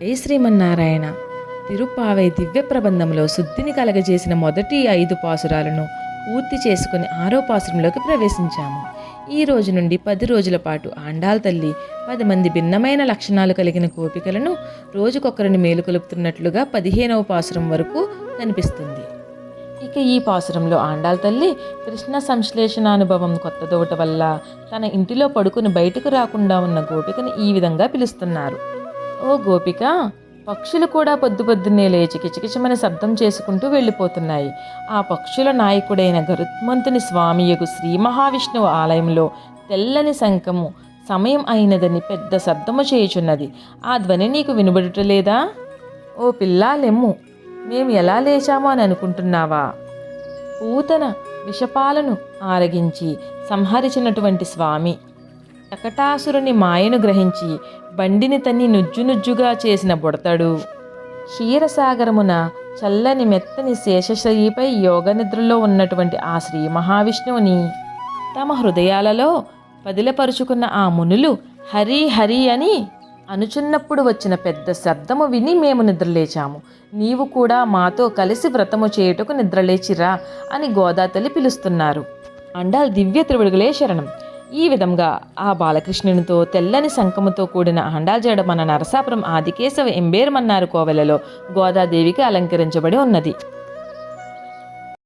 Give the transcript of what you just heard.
జై శ్రీమన్నారాయణ. తిరుప్పావై దివ్య ప్రబంధంలో శుద్ధిని కలగజేసిన మొదటి 5 పాసురాలను పూర్తి చేసుకుని 6వ పాసురంలోకి ప్రవేశించాము. ఈ రోజు నుండి 10 రోజుల పాటు ఆండాళ్ తల్లి 10 మంది భిన్నమైన లక్షణాలు కలిగిన గోపికలను రోజుకొకరిని మేలుకొలుపుతున్నట్లుగా 15వ పాసురం వరకు కనిపిస్తుంది. ఇక ఈ పాసురంలో ఆండాళ్ తల్లి కృష్ణ సంశ్లేషణానుభవం కొత్తదోట వల్ల తన ఇంటిలో పడుకుని బయటకు రాకుండా ఉన్న గోపికను ఈ విధంగా పిలుస్తున్నారు. ఓ గోపిక, పక్షులు కూడా పొద్దున్నే లేచి కిచకిచమని శబ్దం చేసుకుంటూ వెళ్ళిపోతున్నాయి. ఆ పక్షుల నాయకుడైన గరుత్మంతుని స్వామియగు శ్రీ మహావిష్ణువు ఆలయంలో తెల్లని శంఖము సమయం అయినదని పెద్ద శబ్దము చేయుచున్నది. ఆ ధ్వని నీకు వినబడుటలేదా? ఓ పిల్లా లెమ్ము, మేము ఎలా లేచామో అని అనుకుంటున్నావా? పూతన విషపాలను ఆరగించి సంహరించినటువంటి స్వామి శకటాసురుని మాయను గ్రహించి బండిని తన్ని నుజ్జునుజ్జుగా చేసిన బుడతడు క్షీరసాగరమున చల్లని మెత్తని శేషశయీపై యోగనిద్రలో ఉన్నటువంటి ఆ శ్రీ మహావిష్ణువుని తమ హృదయాలలో పదిలపరుచుకున్న ఆ మునులు హరి హరి అని అనుచున్నప్పుడు వచ్చిన పెద్ద శబ్దము విని మేము నిద్రలేచాము. నీవు కూడా మాతో కలిసి వ్రతము చేయుటకు నిద్రలేచిరా అని గోదాతల్లి పిలుస్తున్నారు. ఆండాళ్ దివ్య త్రివడుగులే శరణం. ఈ విధంగా ఆ బాలకృష్ణునితో తెల్లని శంఖముతో కూడిన ఆండాళ్ జడ మన నరసాపురం ఆదికేశవ ఎంబేరుమన్నారు కోవెలలో గోదాదేవికి అలంకరించబడి ఉన్నది.